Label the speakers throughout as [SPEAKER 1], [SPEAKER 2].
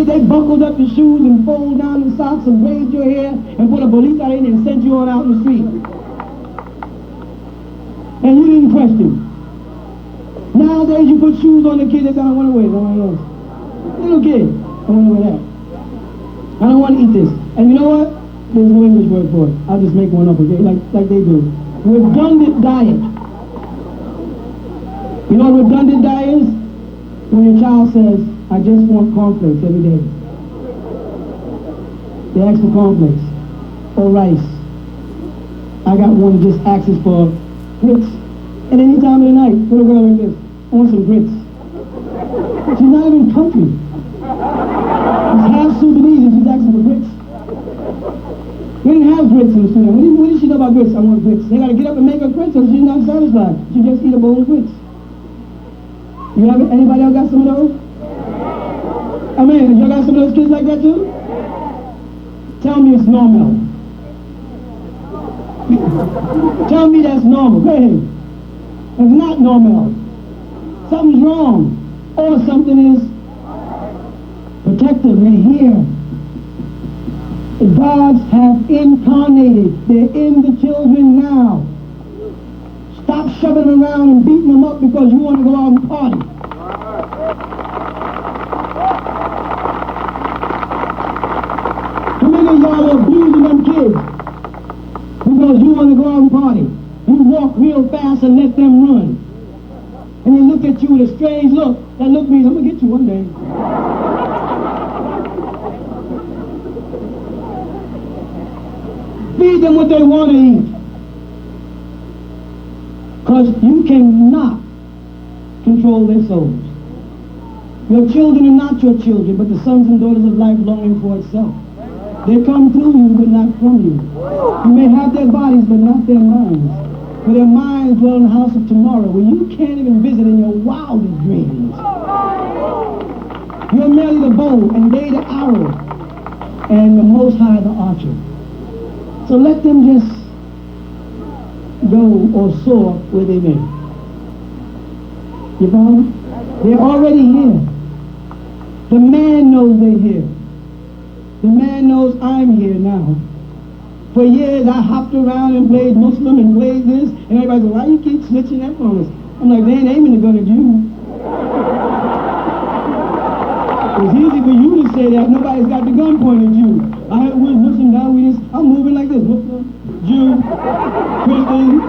[SPEAKER 1] They buckled up your shoes and folded down the socks and braided your hair and put a bolita in and sent you on out in the street. And you didn't question. Nowadays you put shoes on the kid that don't want to wear it. Little kid, I want to wear that. I don't want to eat this. And you know what? There's no English word for it. I'll just make one up, okay? Like they do. Redundant diet. You know what redundant diet is? When your child says, I just want cornflakes every day. They ask for cornflakes or rice. I got one that just asks for grits. And any time of the night, little girl like this, I want some grits. She's not even country. She's half Sudanese and she's asking for grits. We didn't have grits in the studio. What did she know about grits? I want grits. They got to get up and make her grits so she's not satisfied. She just eat a bowl of grits. You have it? Anybody else got some of those? I mean, y'all got some of those kids like that too? Tell me it's normal. Tell me that's normal. Go ahead. It's not normal. Something's wrong. Or something is protective. They're here. The gods have incarnated. They're in the children now. Stop shoving them around and beating them up because you want to go out and party. How many of y'all are abusing them kids because you want to go out and party? You walk real fast and let them run. And they look at you with a strange look. That look means I'm going to get you one day. Feed them what they want to eat. Because you cannot control their souls. Your children are not your children, but the sons and daughters of life longing for itself. They come through you, but not from you. You may have their bodies, but not their minds. For their minds dwell in the house of tomorrow, where you can't even visit in your wildest dreams. You're merely the bow, and they the arrow, and the Most High the archer. So let them just go or soar where they may. You follow? They're already here. The man knows they're here. The man knows I'm here now. For years I hopped around and played Muslim and played this, and everybody said, why you keep snitching that on us? I'm like, they ain't aiming a gun at you. It's easy for you to say that. Nobody's got the gun pointed at you. We're Muslim now, I'm moving like this. Muslim, Jew, Christian.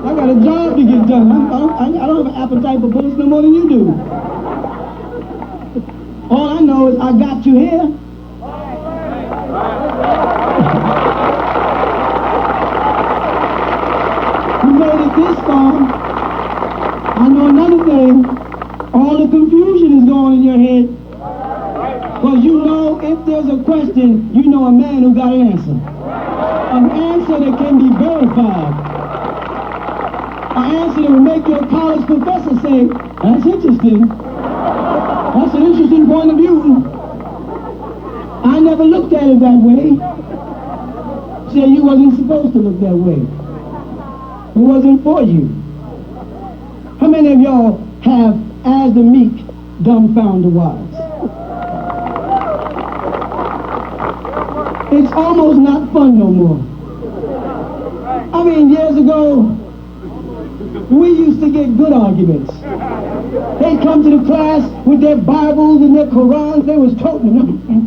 [SPEAKER 1] I got a job to get done. I don't have an appetite for bullets no more than you do. All I know is I got you here. You made it this far. I know another thing. All the confusion is going in your head. Because you know if there's a question, you know a man who got an answer. An answer that can be verified. An answer that will make your college professor say, that's interesting. That's an interesting point of view. I never looked at it that way. Say you wasn't supposed to look that way. It wasn't for you. How many of y'all have, as the meek, dumbfound the wise? It's almost not fun no more. I mean, years ago, we used to get good arguments. They'd come to the class with their Bibles and their Qurans. They was toting them. You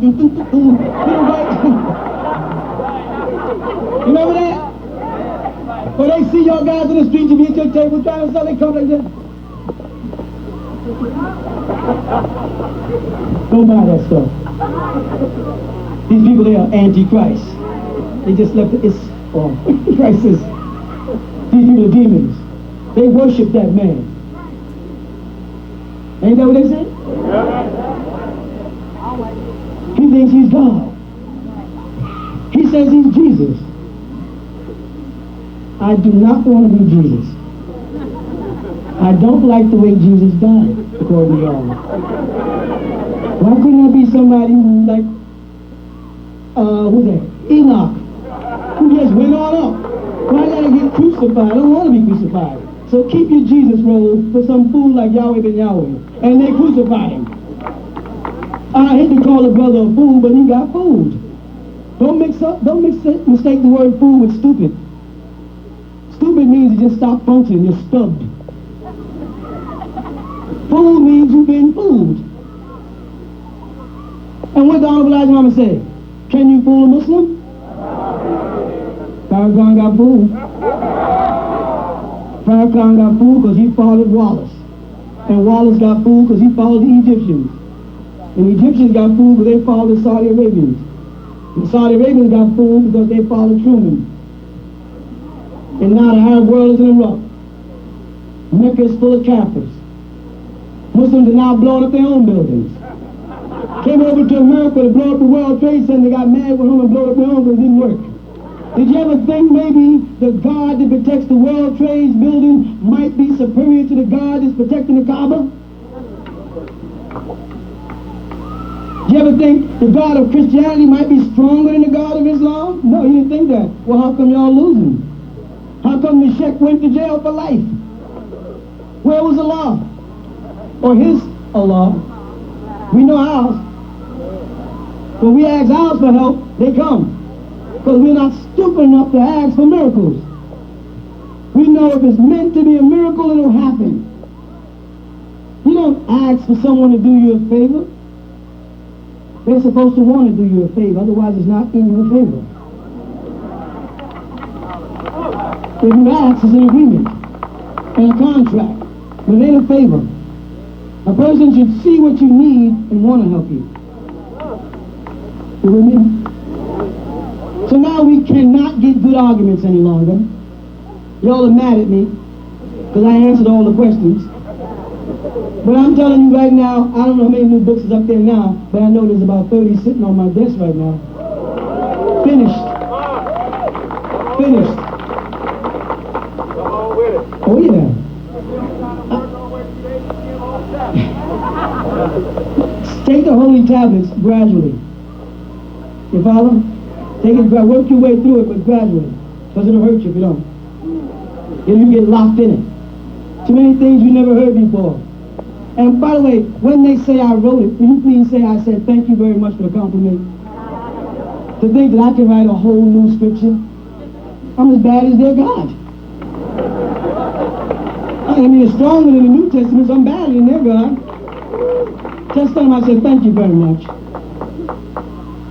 [SPEAKER 1] remember that? Or they see y'all guys in the street, you be at your table trying to sell, they come like this. Don't buy that stuff. These people, they are anti-Christ. They just left the Christ is. These people are demons. They worship that man. Ain't that what they said? He thinks he's God. He says he's Jesus. I do not want to be Jesus. I don't like the way Jesus died, according to y'all. Why couldn't I be somebody who like, who's that? Enoch, who just went on up? Why did I get crucified? I don't want to be crucified. So keep your Jesus role for some fool like Yahweh ben Yahweh. And they crucified him. I hate to call a brother a fool, but he got fooled. Don't mistake the word fool with stupid. Stupid means you just stop functioning, you're stubbed. Fool means you've been fooled. And what the Honorable Elijah Muhammad said, can you fool a Muslim? Farrakhan got fooled. Farrakhan got fooled because he followed Wallace. And Wallace got fooled because he followed the Egyptians. And the Egyptians got fooled because they followed the Saudi Arabians. And the Saudi Arabians got fooled because they followed Truman. And now the Arab world is in a rut. Mecca is full of Kafirs. Muslims are now blowing up their own buildings. Came over to America to blow up the World Trade Center. They got mad with him and blew up their own because it didn't work. Did you ever think maybe the God that protects the World Trade building might be superior to the God that's protecting the Kaaba? Did you ever think the God of Christianity might be stronger than the God of Islam? No, you didn't think that. Well, how come y'all losing? How come the Sheikh went to jail for life? Where was Allah? Or his Allah? We know ours. When we ask ours for help, they come. Because we're not stupid enough to ask for miracles. We know if it's meant to be a miracle, it'll happen. You don't ask for someone to do you a favor. They're supposed to want to do you a favor, otherwise it's not in your favor. If you ask, it's an agreement and a contract, but it ain't a favor. A person should see what you need and want to help you. You with me? So now we cannot get good arguments any longer. Y'all are mad at me because I answered all the questions. But I'm telling you right now, I don't know how many new books is up there now, but I know there's about 30 sitting on my desk right now. Finished. Finished. Oh yeah. Take the holy tablets gradually. You follow? Take it, work your way through it, but gradually. Because it'll hurt you if you don't. If you get locked in it. Too many things you never heard before. And by the way, when they say I wrote it, will you please say I said thank you very much for the compliment? To think that I can write a whole new scripture. I'm as bad as their God. I mean, it's stronger than the New Testament, so I'm better than their God. Just tell them I said thank you very much.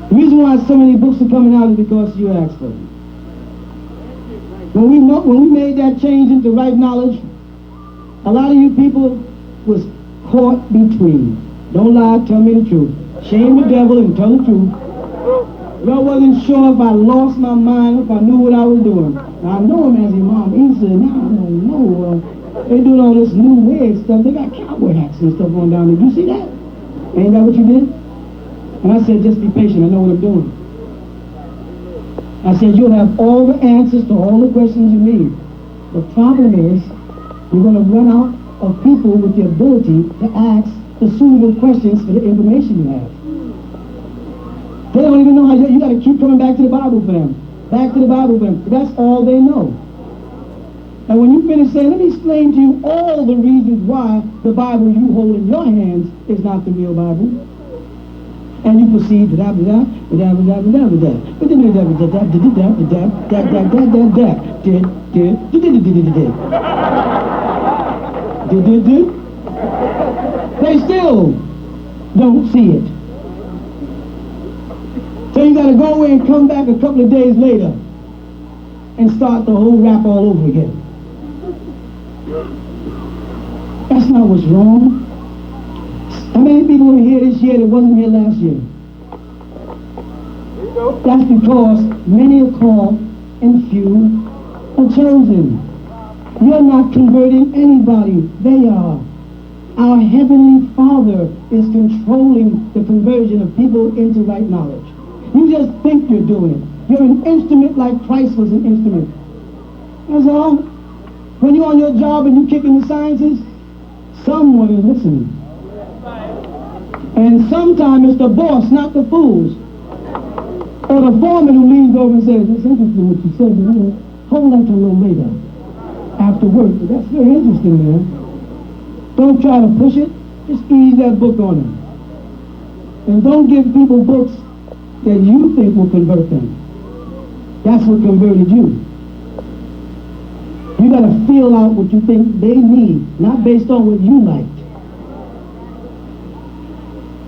[SPEAKER 1] The reason why so many books are coming out is because you asked for them. When we made that change into right knowledge, a lot of you people was caught between. Don't lie, tell me the truth. Shame the devil and tell the truth. Y'all wasn't sure if I lost my mind, if I knew what I was doing. I know him as Imam Isa, now I don't know. They doing all this new weird stuff. They got cowboy hats and stuff on down there. You see that? Ain't that what you did? And I said, just be patient. I know what I'm doing. I said, you'll have all the answers to all the questions you need. The problem is, you're going to run out of people with the ability to ask the suitable questions for the information you have. They don't even know how you got to keep coming back to the Bible for them. Back to the Bible for them. That's all they know. And when you finish saying, let me explain to you all the reasons why the Bible you hold in your hands is not the real Bible. And you proceed to they still don't see it. So you got to go away and come back a couple of days later and start the whole rap all over again. That's not what's wrong. How many people were here this year that wasn't here last year? That's because many are called and few are chosen. You're not converting anybody. They are. Our Heavenly Father is controlling the conversion of people into right knowledge. You just think you're doing it. You're an instrument like Christ was an instrument. That's all. When you're on your job and you're kicking the sciences, someone is listening. And sometimes it's the boss, not the fools. Or the foreman who leans over and says, it's interesting what you said, but hold that till a little later. After work. That's very interesting, man. Don't try to push it. Just ease that book on them. And don't give people books that you think will convert them. That's what converted you. You got to feel out what you think they need, not based on what you like.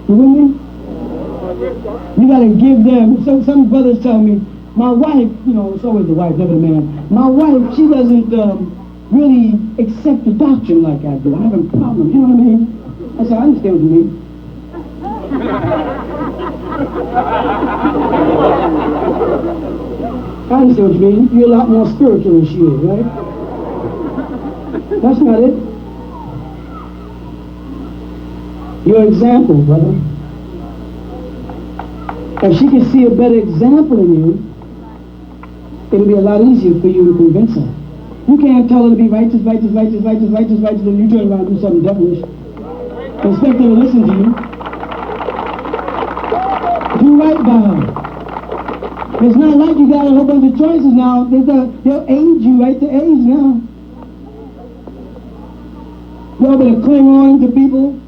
[SPEAKER 1] You with me? You got to give them. Some brothers tell me, my wife, you know, it's always the wife, never the man. My wife, she doesn't really accept the doctrine like I do. I have a problem. You know what I mean? I said, I understand what you mean. I understand what you mean. You're a lot more spiritual than she is, right? That's not it. Your example, brother. If she can see a better example in you, it'll be a lot easier for you to convince her. You can't tell her to be righteous, and you turn around and do something devilish. Expect her to listen to you. Do right by her. It's not like you got a whole bunch of choices now. They'll age you right to age now. Y'all better cling on to people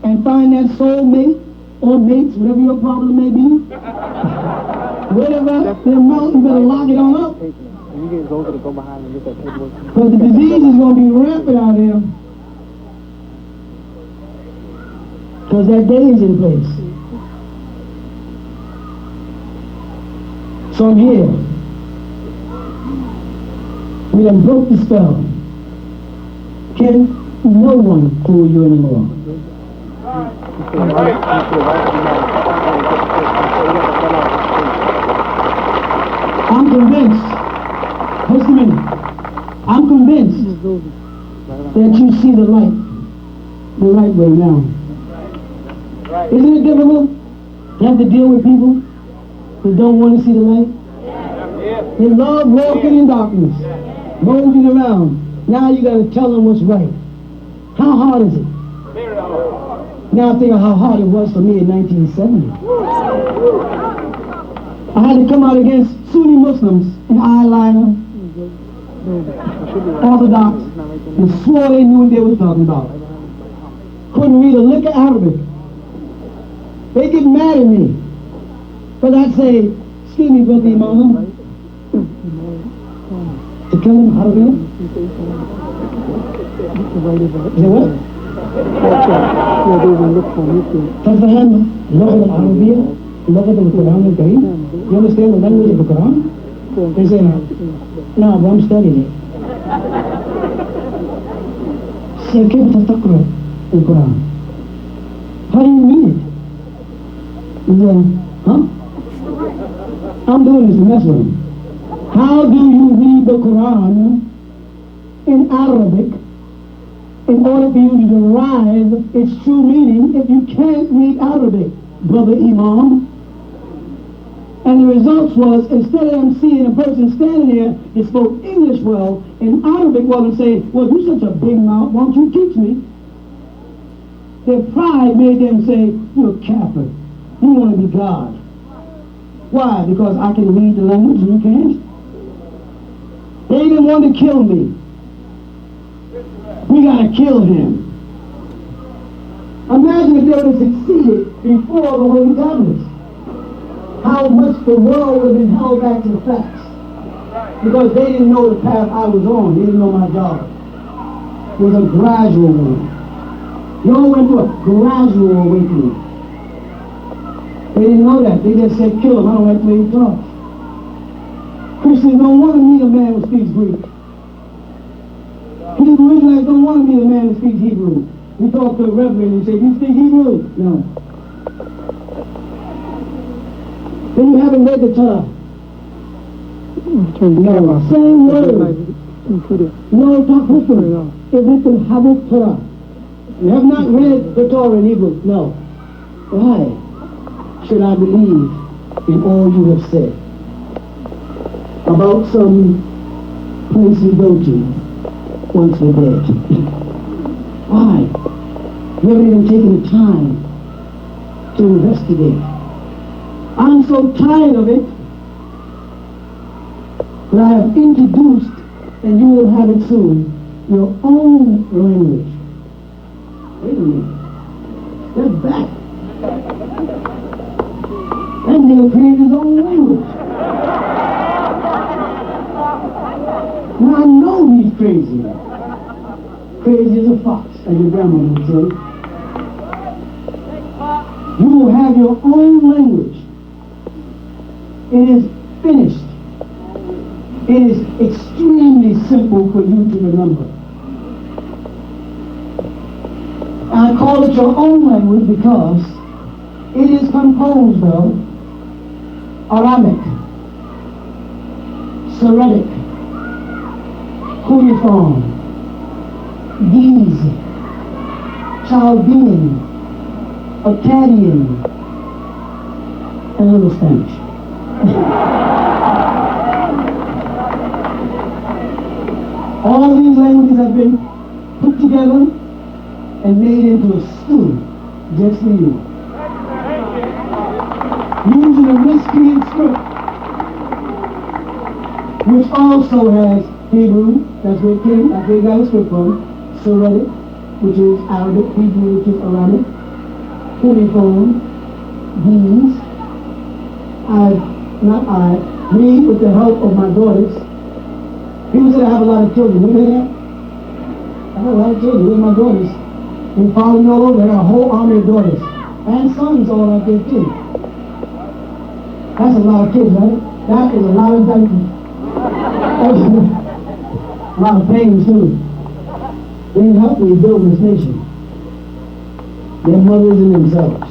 [SPEAKER 1] and find that soul mate or mates, whatever your problem may be. Whatever, their mouth, you better lock it on up. Because the disease is going to be rampant out here. Because that day is in place. So I'm here. We done broke the spell. Can no one fool you anymore. I'm convinced. Listen to me. I'm convinced that you see the light the right way now. Isn't it difficult to have to deal with people who don't want to see the light? They love walking in darkness, moseying around. Now you got to tell them what's right. How hard is it? Now think of how hard it was for me in 1970. I had to come out against Sunni Muslims in eyeliner, Orthodox, and swore they knew what they were talking about. Couldn't read a lick of Arabic. They get mad at me. But I'd say, excuse me, brother Imam, to kill him, how do you? Say what? تفهم اللغة العربية لغة القرآن الكريم. You understand the language of the Quran? They say, no, but I'm studying it. So كيف تقرأ القرآن? How do you read it? He said, huh? I'm doing this to mess with him. How do you read the Quran in Arabic in order for you to derive its true meaning if you can't read Arabic, brother Imam? And the results was, instead of them seeing a person standing there that spoke English well, in Arabic, well, and say, well, you're such a big mouth, why don't you teach me? Their pride made them say, you're a Catholic. You want to be God. Why? Because I can read the language and you can't? They didn't want to kill me. We got to kill him. Imagine if they would have succeeded before the Holy Tablets. How much the world would have been held back to the facts. Because they didn't know the path I was on. They didn't know my job. It was a gradual one. You all went through a gradual awakening. They didn't know that. They just said, kill him. I don't like the way he talks. Christians don't want to meet a man who speaks Greek. Hebrew Israelites don't want to meet a man who speaks Hebrew. We talk to a reverend and say, you speak Hebrew? No. Then you haven't read the Torah. No, same word. No, Tabernacle is written Habit Torah. You have not read the Torah in Hebrew. No. Why should I believe in all you have said about some place we go to once we're dead? Why? You haven't even taken the time to investigate. I'm so tired of it that I have introduced, and you will have it soon, your own language. Wait a minute. Step back. That nigga created his own language. Now I know he's crazy. Crazy as a fox, as your grandma would say. You will have your own language. It is finished. It is extremely simple for you to remember. I call it your own language because it is composed of Aramic, Syriac, cuneiform, Ge'ez, Chaldean, Akkadian, and a little Spanish. All these languages have been put together and made into a stew just for you. Using a Mystery script, which also has Hebrew, that's where it came, that's where it got a script from, Syriac, which is Arabic, Hebrew, which is Aramaic, cuneiform, Ge'ez. Me, with the help of my daughters. People say I have a lot of children. You hear that? I have a lot of children. They're my daughters. They follow me all over. I got a whole army of daughters. And sons all out there too. That's a lot of kids, right? That is a lot of donkeys. A lot of pain too. They didn't help me build this nation. Their mothers and themselves.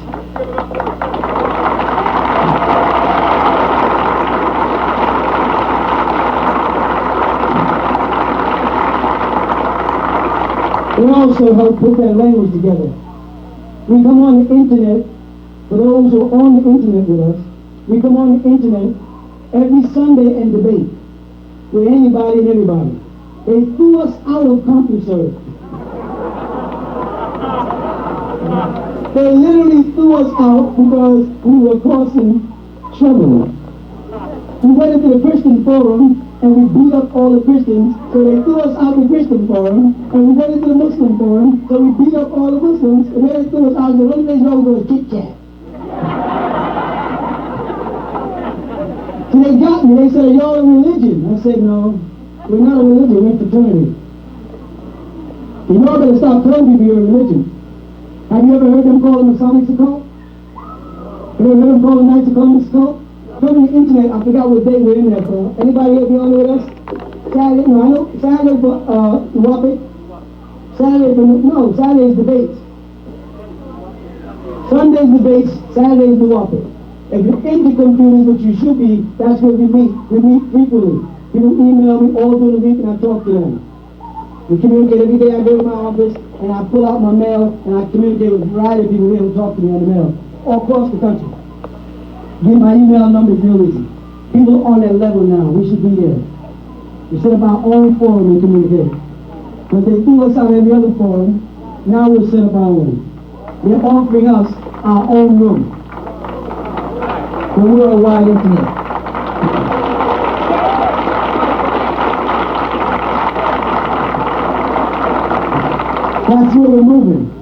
[SPEAKER 1] We also help put that language together. We come on the internet, for those who are on the internet with us, we come on the internet every Sunday and debate with anybody and everybody. They threw us out of CompuServe. They literally threw us out because we were causing trouble. We went into the Christian forum and we beat up all the Christians, so they threw us out the Christian forum, and we went into the Muslim forum, so we beat up all the Muslims, and then they threw us out, the only place y'all go is Kit Kat. So they got me, they said, y'all a religion. I said, no, we're not a religion, we're a fraternity. You all better stop telling people you're a religion. Have you ever heard them call the Masonics a cult? Have you ever heard them call the Knights of Columbus a cult? From the internet, I forgot what day we're in there for. Anybody here be on there with us? Saturday, no, I know, Saturday for Nuwaubu. Saturday's debates. Sunday's debates, Saturday's Nuwaubu. If you're into computers, which you should be, that's where we meet. We meet frequently. People email me all through the week and I talk to them. We communicate every day. I go to my office and I pull out my mail and I communicate with a variety of people here who talk to me on the mail all across the country. Get my email number is real easy. People are on that level now. We should be there. We set up our own forum and communicate. But they threw us out of every other forum. Now we'll set up our own. They're offering us our own room. The worldwide internet. That's where we're moving.